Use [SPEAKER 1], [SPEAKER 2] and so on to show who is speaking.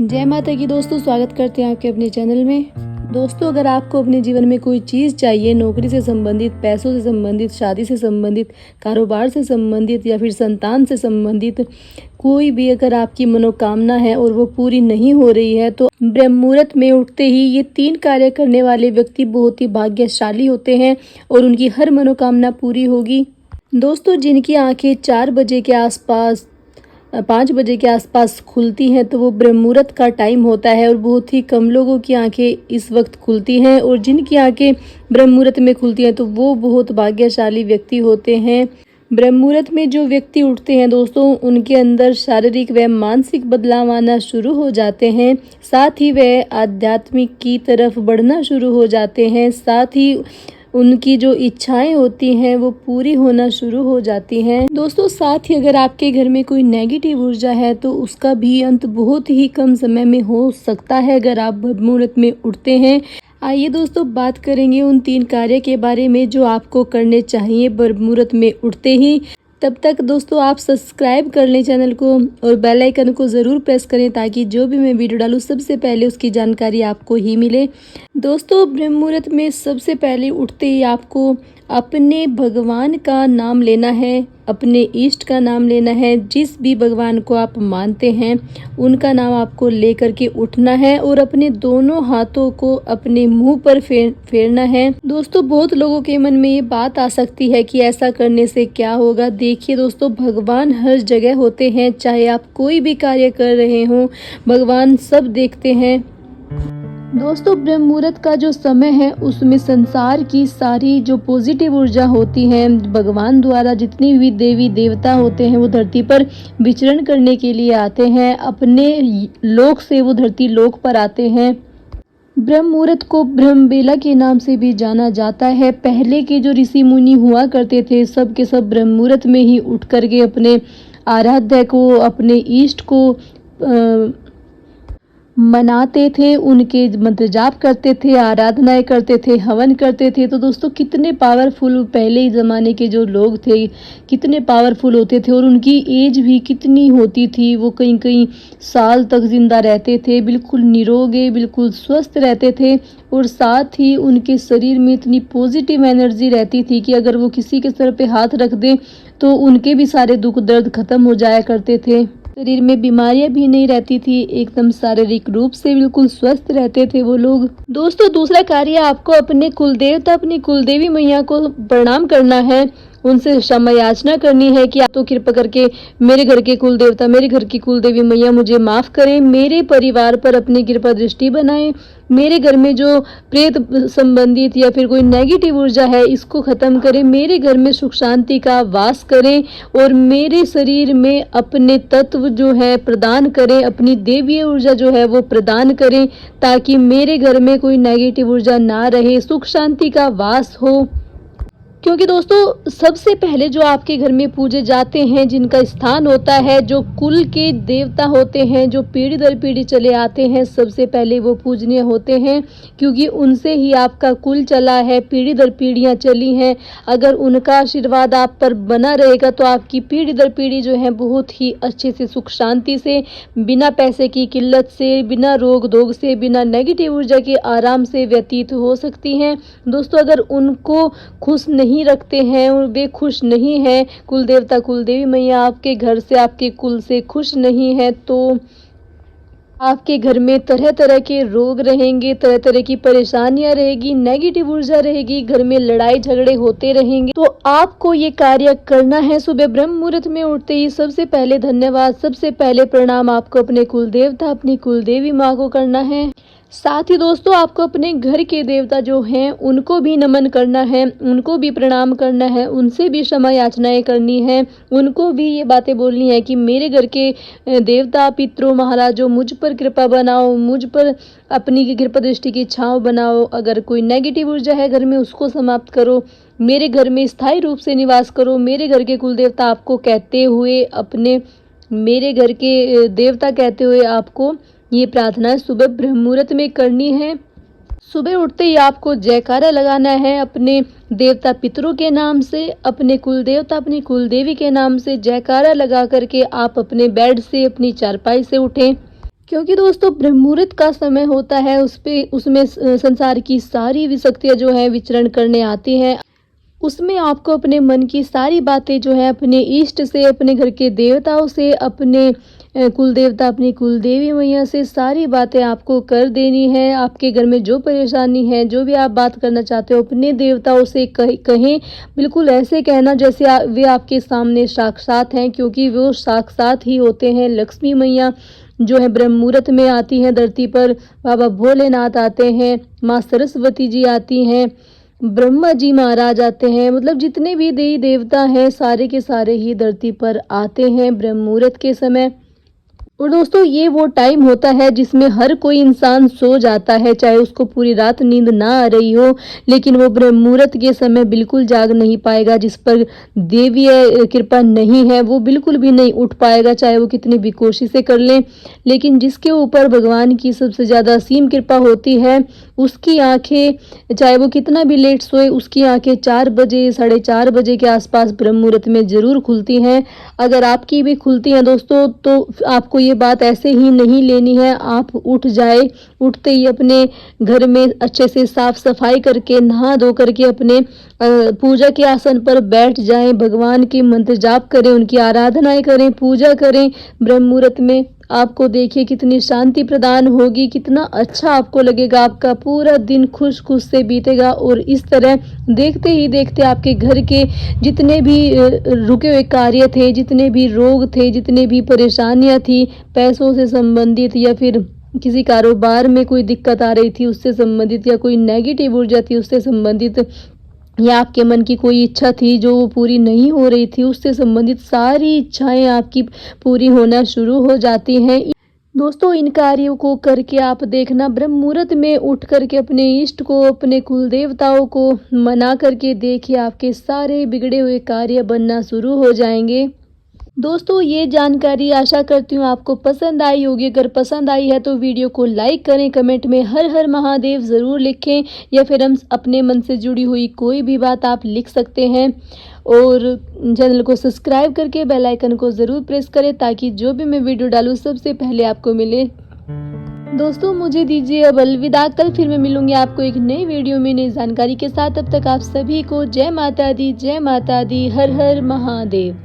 [SPEAKER 1] जय माता की दोस्तों, स्वागत करते हैं आपके अपने चैनल में। दोस्तों, अगर आपको अपने जीवन में कोई चीज़ चाहिए, नौकरी से संबंधित, पैसों से संबंधित, शादी से संबंधित, कारोबार से संबंधित या फिर संतान से संबंधित कोई भी अगर आपकी मनोकामना है और वो पूरी नहीं हो रही है, तो ब्रह्म मुहूर्त में उठते ही ये 3 कार्य करने वाले व्यक्ति बहुत ही भाग्यशाली होते हैं और उनकी हर मनोकामना पूरी होगी। दोस्तों, जिनकी आंखें 4 बजे के आसपास 5 बजे के आसपास खुलती हैं, तो वो ब्रह्म मुहूर्त का टाइम होता है और बहुत ही कम लोगों की आंखें इस वक्त खुलती हैं। और जिनकी आंखें ब्रह्म मुहूर्त में खुलती हैं तो वो बहुत भाग्यशाली व्यक्ति होते हैं। ब्रह्म मुहूर्त में जो व्यक्ति उठते हैं दोस्तों, उनके अंदर शारीरिक व मानसिक बदलाव आना शुरू हो जाते हैं। साथ ही वह आध्यात्मिक की तरफ बढ़ना शुरू हो जाते हैं। साथ ही उनकी जो इच्छाएं होती हैं वो पूरी होना शुरू हो जाती हैं। दोस्तों, साथ ही अगर आपके घर में कोई नेगेटिव ऊर्जा है तो उसका भी अंत बहुत ही कम समय में हो सकता है अगर आप ब्रह्म मुहूर्त में उठते हैं। आइए दोस्तों, बात करेंगे उन 3 कार्य के बारे में जो आपको करने चाहिए ब्रह्म मुहूर्त में उठते ही। तब तक दोस्तों आप सब्सक्राइब कर लें चैनल को और बेल आइकन को ज़रूर प्रेस करें ताकि जो भी मैं वीडियो डालूँ सबसे पहले उसकी जानकारी आपको ही मिले। दोस्तों, ब्रह्म मुहूर्त में सबसे पहले उठते ही आपको अपने भगवान का नाम लेना है, अपने इष्ट का नाम लेना है। जिस भी भगवान को आप मानते हैं उनका नाम आपको लेकर के उठना है और अपने दोनों हाथों को अपने मुंह पर फेरना है। दोस्तों, बहुत लोगों के मन में ये बात आ सकती है कि ऐसा करने से क्या होगा। देखिए दोस्तों, भगवान हर जगह होते हैं, चाहे आप कोई भी कार्य कर रहे हों, भगवान सब देखते हैं। दोस्तों, ब्रह्म मुहूर्त का जो समय है उसमें संसार की सारी जो पॉजिटिव ऊर्जा होती है, भगवान द्वारा जितनी भी देवी देवता होते हैं वो धरती पर विचरण करने के लिए आते हैं। अपने लोक से वो धरती लोक पर आते हैं। ब्रह्म मुहूर्त को ब्रह्म बेला के नाम से भी जाना जाता है। पहले के जो ऋषि मुनि हुआ करते थे सब के सब ब्रह्म मुहूर्त में ही उठ करके अपने आराध्य को, अपने इष्ट को मनाते थे, उनके मंत्र जाप करते थे, आराधनाएं करते थे, हवन करते थे। तो दोस्तों, कितने पावरफुल पहले ही ज़माने के जो लोग थे कितने पावरफुल होते थे और उनकी एज भी कितनी होती थी। वो कई कई साल तक जिंदा रहते थे, बिल्कुल निरोगे, बिल्कुल स्वस्थ रहते थे। और साथ ही उनके शरीर में इतनी पॉजिटिव एनर्जी रहती थी कि अगर वो किसी के सर पे हाथ रख दें तो उनके भी सारे दुख दर्द खत्म हो जाया करते थे। शरीर में बीमारियां भी नहीं रहती थी, एकदम शारीरिक रूप से बिल्कुल स्वस्थ रहते थे वो लोग। दोस्तों, दूसरा कार्य आपको अपने कुलदेवता, अपनी कुलदेवी मैया को प्रणाम करना है, उनसे क्षमा याचना करनी है कि आप तो कृपा करके मेरे घर के कुलदेवता, मेरे घर की कुलदेवी मैया मुझे माफ़ करें, मेरे परिवार पर अपनी कृपा दृष्टि बनाएं, मेरे घर में जो प्रेत संबंधित या फिर कोई नेगेटिव ऊर्जा है इसको ख़त्म करें, मेरे घर में सुख शांति का वास करें और मेरे शरीर में अपने तत्व जो है प्रदान करें, अपनी देवीय ऊर्जा जो है वो प्रदान करें ताकि मेरे घर में कोई नेगेटिव ऊर्जा ना रहे, सुख शांति का वास हो। क्योंकि दोस्तों, सबसे पहले जो आपके घर में पूजे जाते हैं, जिनका स्थान होता है, जो कुल के देवता होते हैं, जो पीढ़ी दर पीढ़ी चले आते हैं, सबसे पहले वो पूजनीय होते हैं क्योंकि उनसे ही आपका कुल चला है, पीढ़ी दर पीढ़ियाँ चली हैं। अगर उनका आशीर्वाद आप पर बना रहेगा तो आपकी पीढ़ी दर पीढ़ी जो है बहुत ही अच्छे से सुख शांति से, बिना पैसे की किल्लत से, बिना रोग धोग से, बिना नेगेटिव ऊर्जा के आराम से व्यतीत हो सकती हैं। दोस्तों, अगर उनको खुश नहीं रखते हैं और वे खुश नहीं है, कुल देवता कुलदेवी मैया आपके घर से, आपके कुल से खुश नहीं है, तो आपके घर में तरह तरह के रोग रहेंगे, तरह तरह की परेशानियां रहेगी, नेगेटिव ऊर्जा रहेगी, घर में लड़ाई झगड़े होते रहेंगे। तो आपको ये कार्य करना है। सुबह ब्रह्म मुहूर्त में उठते ही सबसे पहले धन्यवाद, सबसे पहले प्रणाम आपको अपने कुल देवता, अपनी कुलदेवी माँ को करना है। साथ ही दोस्तों, आपको अपने घर के देवता जो हैं उनको भी नमन करना है, उनको भी प्रणाम करना है, उनसे भी क्षमा याचनाएं करनी है, उनको भी ये बातें बोलनी है कि मेरे घर के देवता पितरों महाराजों मुझ पर कृपा बनाओ, मुझ पर अपनी कृपा दृष्टि की छांव बनाओ। अगर कोई नेगेटिव ऊर्जा है घर में उसको समाप्त करो, मेरे घर में स्थायी रूप से निवास करो। मेरे घर के कुल देवता आपको कहते हुए, अपने मेरे घर के देवता कहते हुए आपको ये प्रार्थना सुबह ब्रह्म मुहूर्त में करनी है। सुबह उठते ही आपको जयकारा लगाना है अपने देवता पितरों के नाम से, अपने कुल देवता अपनी कुलदेवी के नाम से जयकारा लगा करके आप अपने बेड से, अपनी चारपाई से उठें। क्योंकि दोस्तों ब्रह्म मुहूर्त का समय होता है, उसमें संसार की सारी शक्तियाँ जो है विचरण करने आती हैं। उसमें आपको अपने मन की सारी बातें जो है अपने इष्ट से, अपने घर के देवताओं से, अपने कुल देवता, अपनी कुल देवी मैया से सारी बातें आपको कर देनी है। आपके घर में जो परेशानी है, जो भी आप बात करना चाहते हो, अपने देवताओं से कहें। बिल्कुल ऐसे कहना जैसे वे आपके सामने साक्षात हैं, क्योंकि वो साक्षात ही होते हैं। लक्ष्मी मैया जो है ब्रह्म मुहूर्त में आती हैं धरती पर, बाबा भोलेनाथ आते हैं, माँ सरस्वती जी आती हैं, ब्रह्मा जी महाराज आते हैं। मतलब जितने भी देवी देवता हैं सारे के सारे ही धरती पर आते हैं ब्रह्म मुहूर्त के समय। और दोस्तों ये वो टाइम होता है जिसमें हर कोई इंसान सो जाता है, चाहे उसको पूरी रात नींद ना आ रही हो, लेकिन वो ब्रह्म मुहूर्त के समय बिल्कुल जाग नहीं पाएगा। जिस पर देवीय कृपा नहीं है वो बिल्कुल भी नहीं उठ पाएगा, चाहे वो कितनी भी कोशिशें कर लें। लेकिन जिसके ऊपर भगवान की सबसे ज़्यादा असीम कृपा होती है, उसकी आंखें चाहे वो कितना भी लेट सोए, उसकी आंखें 4 बजे 4:30 बजे के आसपास ब्रह्म मुहूर्त में ज़रूर खुलती हैं। अगर आपकी भी खुलती हैं दोस्तों, तो आपको ये बात ऐसे ही नहीं लेनी है। आप उठ जाए, उठते ही अपने घर में अच्छे से साफ सफाई करके, नहा धो करके अपने पूजा के आसन पर बैठ जाएं, भगवान की मंत्र जाप करें, उनकी आराधनाएं करें, पूजा करें। ब्रह्म मुहूर्त में आपको देखिए कितनी शांति प्रदान होगी, कितना अच्छा आपको लगेगा, आपका पूरा दिन खुश खुश से बीतेगा। और इस तरह देखते ही देखते आपके घर के जितने भी रुके हुए कार्य थे, जितने भी रोग थे, जितने भी परेशानियां थी, पैसों से संबंधित या फिर किसी कारोबार में कोई दिक्कत आ रही थी उससे संबंधित, या कोई नेगेटिव ऊर्जा थी उससे संबंधित, या आपके मन की कोई इच्छा थी जो वो पूरी नहीं हो रही थी, उससे संबंधित सारी इच्छाएं आपकी पूरी होना शुरू हो जाती हैं। दोस्तों इन कार्यों को करके आप देखना, ब्रह्म मुहूर्त में उठ करके अपने इष्ट को, अपने कुल देवताओं को मना करके देखिए, आपके सारे बिगड़े हुए कार्य बनना शुरू हो जाएंगे। दोस्तों ये जानकारी आशा करती हूँ आपको पसंद आई होगी। अगर पसंद आई है तो वीडियो को लाइक करें, कमेंट में हर हर महादेव ज़रूर लिखें, या फिर हम अपने मन से जुड़ी हुई कोई भी बात आप लिख सकते हैं। और चैनल को सब्सक्राइब करके बेल आइकन को ज़रूर प्रेस करें, ताकि जो भी मैं वीडियो डालूँ सबसे पहले आपको मिले। दोस्तों मुझे दीजिए अब अलविदा, कल फिर मैं मिलूंगी आपको एक नई वीडियो में नई जानकारी के साथ। तब तक आप सभी को जय माता दी, जय माता दी, हर हर महादेव।